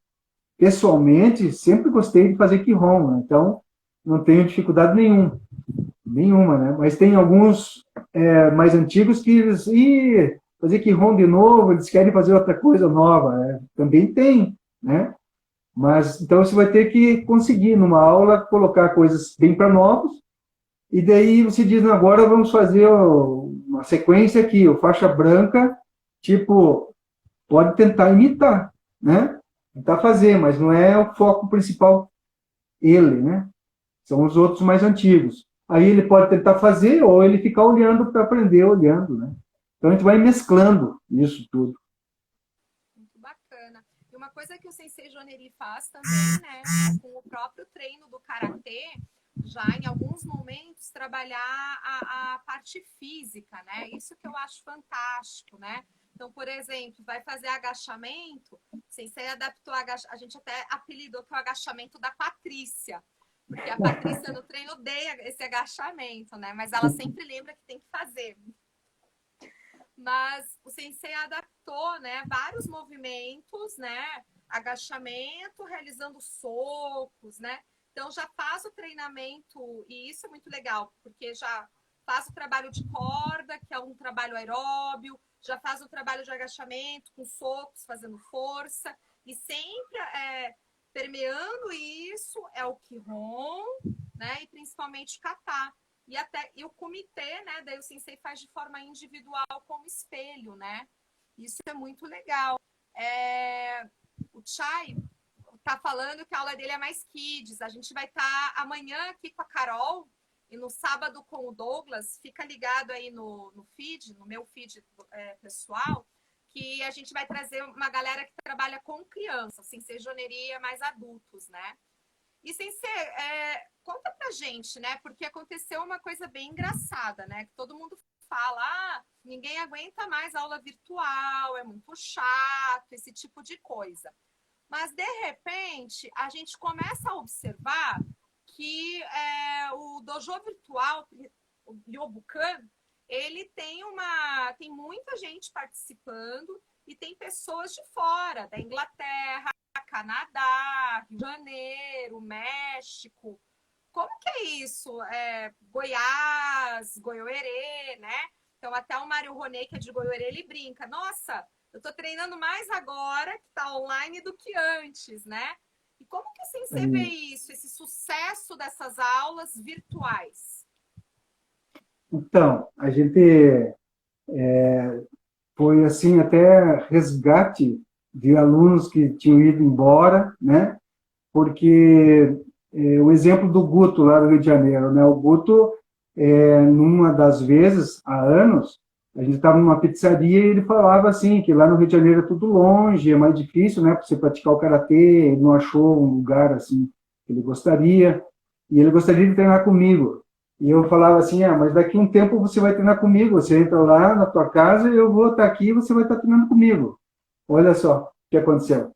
pessoalmente, sempre gostei de fazer Kihon, né? Então, não tenho dificuldade nenhuma, né? Mas tem alguns mais antigos que eles, fazer Kihon de novo, eles querem fazer outra coisa nova, né? Também tem, né? Mas, então, você vai ter que conseguir, numa aula, colocar coisas bem para novos, e daí você diz, agora vamos fazer uma sequência aqui, o faixa branca, tipo, pode tentar imitar, né? Tentar fazer, mas não é o foco principal ele, né? São os outros mais antigos. Aí ele pode tentar fazer ou ele ficar olhando para aprender olhando, né? Então a gente vai mesclando isso tudo. Muito bacana. E uma coisa que o Sensei Joneri faz também, né, com o próprio treino do karatê, já em alguns momentos trabalhar a parte física, né? Isso que eu acho fantástico, né? Então, por exemplo, vai fazer agachamento, o sensei adaptou, a gente até apelidou que é o agachamento da Patrícia, porque a Patrícia no treino odeia esse agachamento, né? Mas ela sempre lembra que tem que fazer. Mas o sensei adaptou, né, vários movimentos, né? Agachamento, realizando socos, né? Então já faz o treinamento, e isso é muito legal, porque já faz o trabalho de corda, que é um trabalho aeróbio, já faz o trabalho de agachamento com socos, fazendo força, e sempre permeando isso é o Kihon, né? E principalmente o kata. E o comitê, né? Daí o sensei faz de forma individual como espelho, né? Isso é muito legal. O Chay tá falando que a aula dele é mais kids. A gente vai estar amanhã aqui com a Carol e no sábado com o Douglas. Fica ligado aí no feed, no meu feed pessoal, que a gente vai trazer uma galera que trabalha com crianças, sem ser joneria, mais adultos, né? E sensei, conta pra gente, né? Porque aconteceu uma coisa bem engraçada, né? Que todo mundo fala, ninguém aguenta mais aula virtual, é muito chato, esse tipo de coisa. Mas, de repente, a gente começa a observar que o dojo virtual, o Ryobukan, ele tem muita gente participando e tem pessoas de fora, da Inglaterra, Canadá, Rio de Janeiro, México. Como que é isso? Goiás, Goiôerê, né? Então, até o Mário Roney, que é de Goiôerê, ele brinca. Nossa, eu tô treinando mais agora, que tá online, do que antes, né? E como que o sensei vê isso, esse sucesso dessas aulas virtuais? Então, a gente foi assim até resgate de alunos que tinham ido embora, né? Porque o exemplo do Guto lá do Rio de Janeiro, né? O Guto, numa das vezes, há anos, a gente estava numa pizzaria e ele falava assim, que lá no Rio de Janeiro é tudo longe, é mais difícil, né? Para você praticar o karatê, ele não achou um lugar assim que ele gostaria, e ele gostaria de treinar comigo. E eu falava assim, mas daqui a um tempo você vai treinar comigo, você entra lá na tua casa e eu vou estar aqui e você vai estar treinando comigo. Olha só o que aconteceu.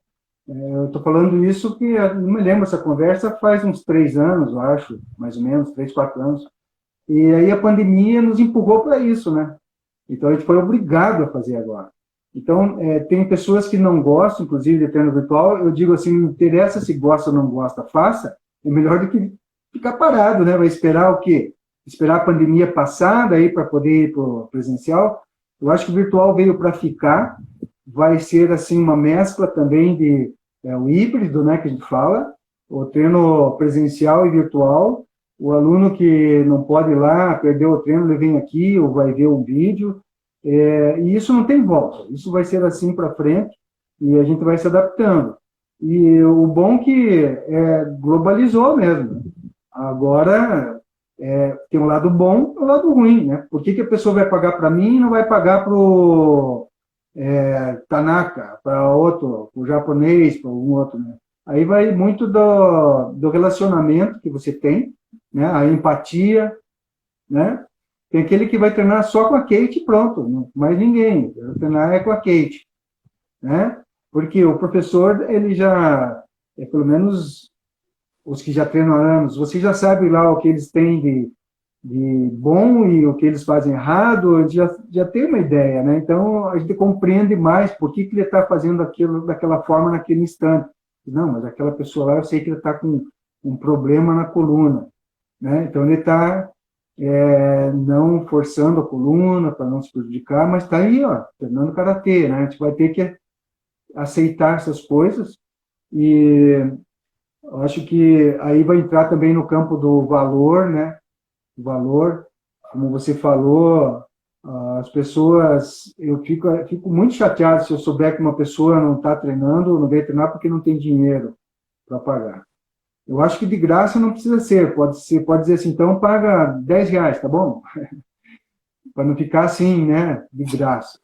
Eu estou falando isso que eu não me lembro, essa conversa faz uns 3 anos, eu acho, mais ou menos, 3, 4 anos. E aí a pandemia nos empurrou para isso, né? Então a gente foi obrigado a fazer agora. Então, tem pessoas que não gostam, inclusive, de treino virtual. Eu digo assim, não interessa se gosta ou não gosta, faça. É melhor do que ficar parado, né? Vai esperar o quê? Esperar a pandemia passar, daí para poder ir para o presencial. Eu acho que o virtual veio para ficar. Vai ser, assim, uma mescla também de o híbrido, né, que a gente fala, o treino presencial e virtual. O aluno que não pode ir lá, perdeu o treino, ele vem aqui ou vai ver um vídeo. E isso não tem volta. Isso vai ser assim para frente e a gente vai se adaptando. E o bom que globalizou mesmo. Agora, tem um lado bom e um lado ruim, né? Por que a pessoa vai pagar para mim e não vai pagar para o Tanaka, para outro, para o japonês, para um outro, né? Aí vai muito do relacionamento que você tem, né? A empatia, né? Tem aquele que vai treinar só com a Kate e pronto, não, mais ninguém. Vai treinar com a Kate, né? Porque o professor, ele já, pelo menos os que já treinam há anos, você já sabe lá o que eles têm de bom e o que eles fazem errado, já tem uma ideia, né? Então, a gente compreende mais por que ele está fazendo aquilo daquela forma naquele instante. Não, mas aquela pessoa lá, eu sei que ele está com um problema na coluna, né? Então, ele está não forçando a coluna para não se prejudicar, mas está aí, ó, treinando karatê, né? A gente vai ter que aceitar essas coisas e eu acho que aí vai entrar também no campo do valor, né? O valor, como você falou, as pessoas, eu fico muito chateado se eu souber que uma pessoa não está treinando, não veio treinar porque não tem dinheiro para pagar. Eu acho que de graça não precisa ser, pode dizer assim, então paga R$10, tá bom? Para não ficar assim, né, de graça.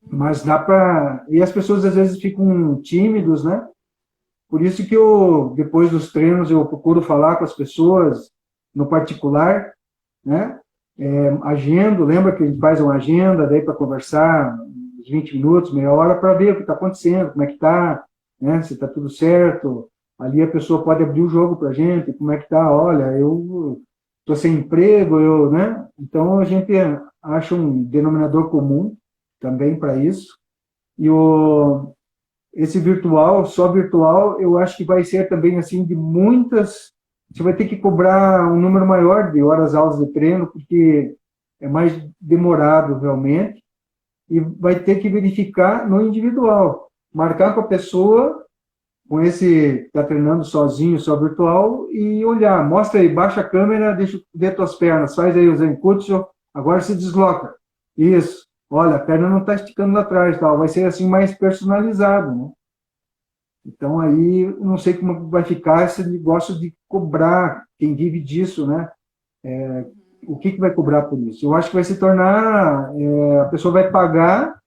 Mas dá para... E as pessoas às vezes ficam tímidos, né? Por isso que depois dos treinos, eu procuro falar com as pessoas no particular, né? Agendo, lembra que a gente faz uma agenda daí para conversar uns 20 minutos, meia hora, para ver o que está acontecendo, como é que está, né? Se está tudo certo. Ali a pessoa pode abrir o jogo para a gente, como é que está, olha, eu estou sem emprego, né? Então a gente acha um denominador comum também para isso. E esse virtual, só virtual, eu acho que vai ser também assim de muitas. Você vai ter que cobrar um número maior de horas-aulas de treino, porque é mais demorado realmente, e vai ter que verificar no individual, marcar com a pessoa, com esse que está treinando sozinho, só virtual, e olhar, mostra aí, baixa a câmera, deixa eu ver tuas pernas, faz aí o Zenkutsu, agora se desloca. Isso. Olha, a perna não está esticando lá atrás, tal. Vai ser assim mais personalizado, né? Então aí não sei como vai ficar esse negócio de cobrar quem vive disso, né? O que vai cobrar por isso? Eu acho que vai se tornar, a pessoa vai pagar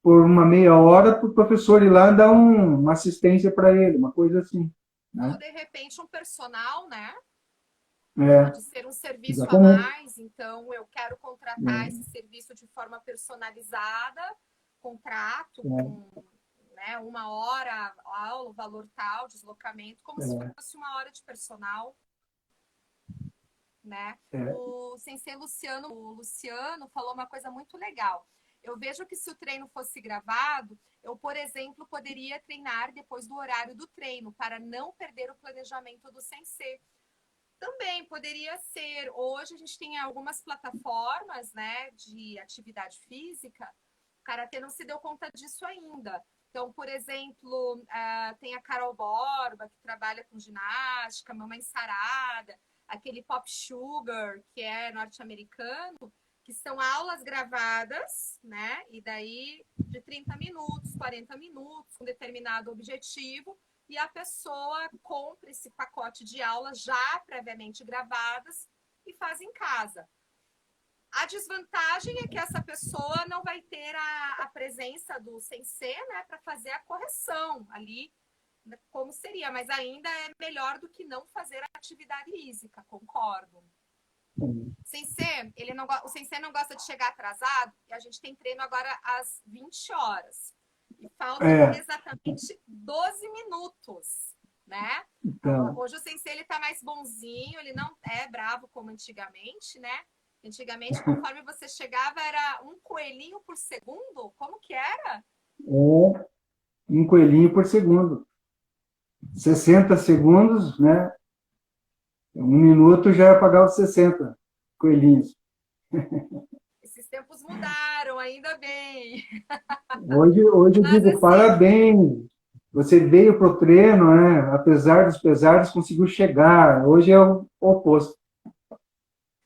por uma meia hora para o professor ir lá dar uma assistência para ele, uma coisa assim, né? Ou de repente um personal, né? É, Pode ser um serviço a exatamente. mais, então eu quero contratar esse serviço de forma personalizada, contrato com, né, 1 hora aula, valor tal, deslocamento, como se fosse 1 hora de personal, né? O sensei Luciano, falou uma coisa muito legal. Eu vejo que se o treino fosse gravado, eu, por exemplo, poderia treinar depois do horário do treino, para não perder o planejamento do sensei. Também poderia ser. Hoje a gente tem algumas plataformas, né, de atividade física. O karatê não se deu conta disso ainda. Então, por exemplo, tem a Carol Borba, que trabalha com ginástica, Mamãe Sarada, aquele Pop Sugar, que é norte-americano, que são aulas gravadas, né? E daí de 30 minutos, 40 minutos, com determinado objetivo, e a pessoa compra esse pacote de aulas já previamente gravadas e faz em casa. A desvantagem é que essa pessoa não vai ter a presença do sensei, né, para fazer a correção ali, como seria, mas ainda é melhor do que não fazer a atividade física, concordo. Sensei, o sensei não gosta de chegar atrasado, e a gente tem treino agora às 20 horas. E faltam exatamente 12 minutos, né? Então, hoje o sensei ele tá mais bonzinho, ele não é bravo como antigamente, né? Antigamente, conforme você chegava, era um coelhinho por segundo? Como que era? Um coelhinho por segundo. 60 segundos, né? 1 minuto já ia pagar os 60 coelhinhos. Esses tempos mudaram, ainda bem. Hoje eu digo, assim, parabéns. Você veio para o treino, né? Apesar dos pesares, conseguiu chegar. Hoje é o oposto.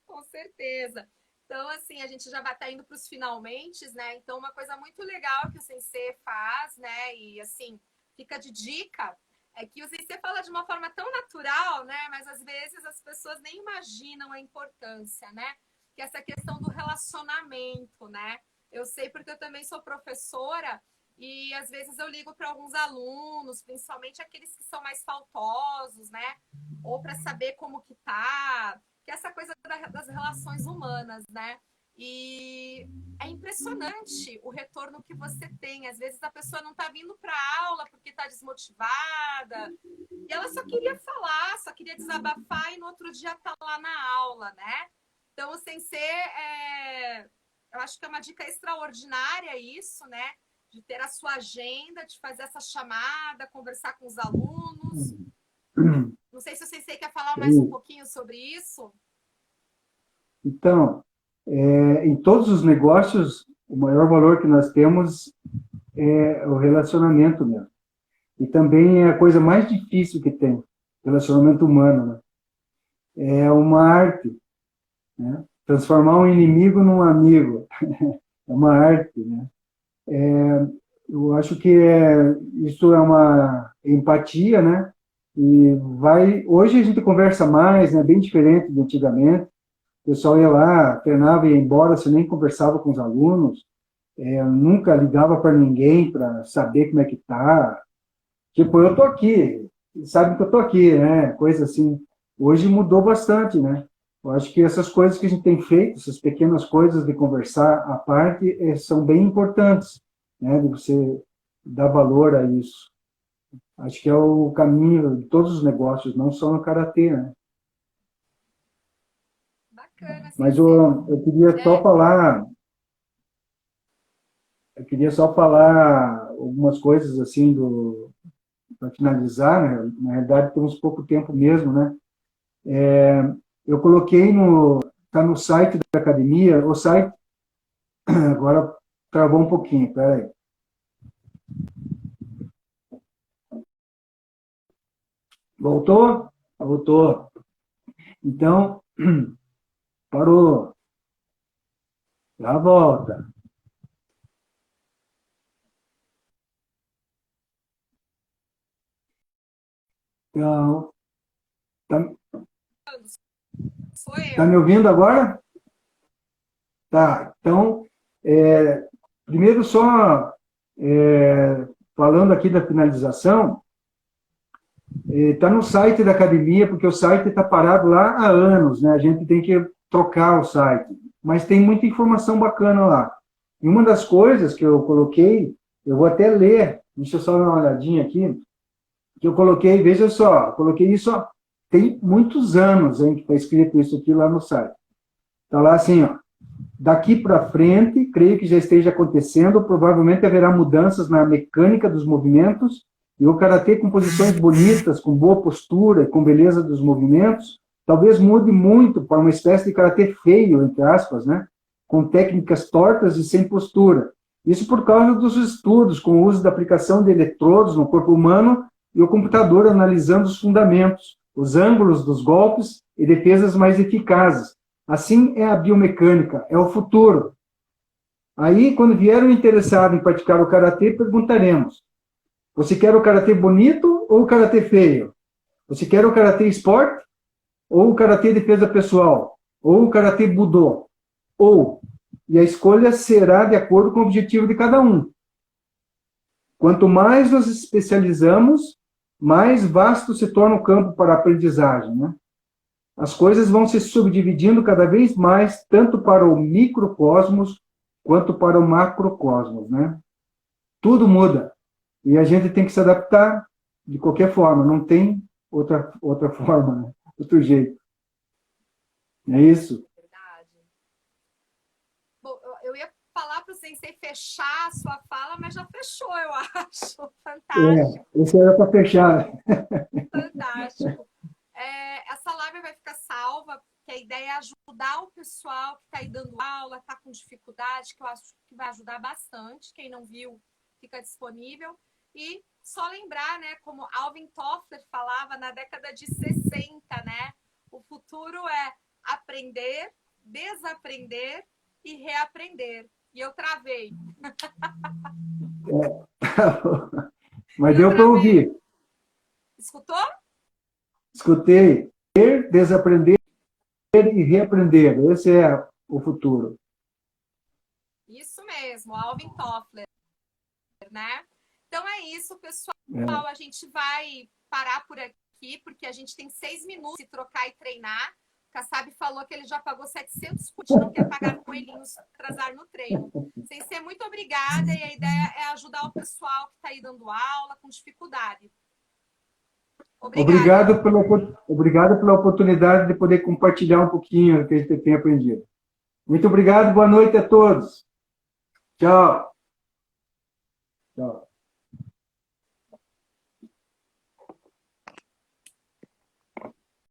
Com certeza. Então, assim, a gente já está indo para os finalmente, né? Então, uma coisa muito legal que o sensei faz, né? E, assim, fica de dica, é que o sensei fala de uma forma tão natural, né? Mas, às vezes, as pessoas nem imaginam a importância, né? Que é essa questão do relacionamento, né? Eu sei porque eu também sou professora e, às vezes, eu ligo para alguns alunos, principalmente aqueles que são mais faltosos, né? Ou para saber como que tá... que é essa coisa das relações humanas, né? E é impressionante o retorno que você tem. Às vezes a pessoa não está vindo para a aula porque está desmotivada, e ela só queria falar, só queria desabafar, e no outro dia está lá na aula, né? Então, o sensei, eu acho que é uma dica extraordinária isso, né? De ter a sua agenda, de fazer essa chamada, conversar com os alunos. Não sei se o sensei quer falar mais um pouquinho sobre isso. Então, em todos os negócios, o maior valor que nós temos é o relacionamento mesmo. E também é a coisa mais difícil que tem, relacionamento humano, né? É uma arte, né? Transformar um inimigo num amigo. É uma arte, né? Eu acho que isso é uma empatia, né? E hoje a gente conversa mais, né? Bem diferente de antigamente. O pessoal ia lá, treinava e ia embora, você nem conversava com os alunos, nunca ligava para ninguém para saber como é que tá. Tipo, eu tô aqui, sabe que eu tô aqui, né? Coisa assim. Hoje mudou bastante, né? Eu acho que essas coisas que a gente tem feito, essas pequenas coisas de conversar à parte, são bem importantes, né? De você dar valor a isso. Acho que é o caminho de todos os negócios, não só no karatê, né? Bacana, Mas Sensei. eu queria só falar algumas coisas assim para finalizar, né? Na realidade temos pouco tempo mesmo, né? Eu coloquei tá no site da academia, o site agora travou um pouquinho, peraí. Voltou? Voltou. Então, parou. Já volta. Então, tá, Sou tá eu. me ouvindo agora? Tá. Então, primeiro só falando aqui da finalização, está no site da academia, porque o site está parado lá há anos, né? A gente tem que trocar o site, mas tem muita informação bacana lá. E uma das coisas que eu coloquei, eu vou até ler, deixa eu só dar uma olhadinha aqui, que eu coloquei, veja só, coloquei isso, ó, tem muitos anos, hein, que está escrito isso aqui lá no site. Está lá assim, ó, daqui para frente, creio que já esteja acontecendo, provavelmente haverá mudanças na mecânica dos movimentos, e o karatê com posições bonitas, com boa postura e com beleza dos movimentos, talvez mude muito para uma espécie de karatê feio, entre aspas, né? Com técnicas tortas e sem postura. Isso por causa dos estudos com o uso da aplicação de eletrodos no corpo humano e o computador analisando os fundamentos, os ângulos dos golpes e defesas mais eficazes. Assim é a biomecânica, é o futuro. Aí, quando vier um interessado em praticar o karatê, perguntaremos: você quer o karatê bonito ou o karatê feio? Você quer o karatê esporte ou o karatê defesa pessoal? Ou o karatê budô? E a escolha será de acordo com o objetivo de cada um. Quanto mais nos especializamos, mais vasto se torna o campo para a aprendizagem, né? As coisas vão se subdividindo cada vez mais, tanto para o microcosmos quanto para o macrocosmos, né? Tudo muda. E a gente tem que se adaptar de qualquer forma, não tem outra forma, né? Outro jeito. É isso. Verdade. Bom, eu ia falar para o Sensei fechar a sua fala, mas já fechou, eu acho. Fantástico. Esse era para fechar. Fantástico. Essa live vai ficar salva, porque a ideia é ajudar o pessoal que está aí dando aula, está com dificuldade, que eu acho que vai ajudar bastante. Quem não viu, fica disponível. E só lembrar, né, como Alvin Toffler falava na década de 60, né? O futuro é aprender, desaprender e reaprender. E eu travei. Mas deu para ouvir. Escutou? Escutei. Desaprender e reaprender. Esse é o futuro. Isso mesmo, Alvin Toffler, né? Então é isso, pessoal. A gente vai parar por aqui, porque a gente tem 6 minutos de trocar e treinar. O Kassab falou que ele já pagou 700 puts, não quer pagar coelhinhos atrasar no treino. Sensei, muito obrigada. E a ideia é ajudar o pessoal que está aí dando aula com dificuldade. Obrigado pela oportunidade de poder compartilhar um pouquinho do que a gente tem aprendido. Muito obrigado, boa noite a todos. Tchau. Tchau.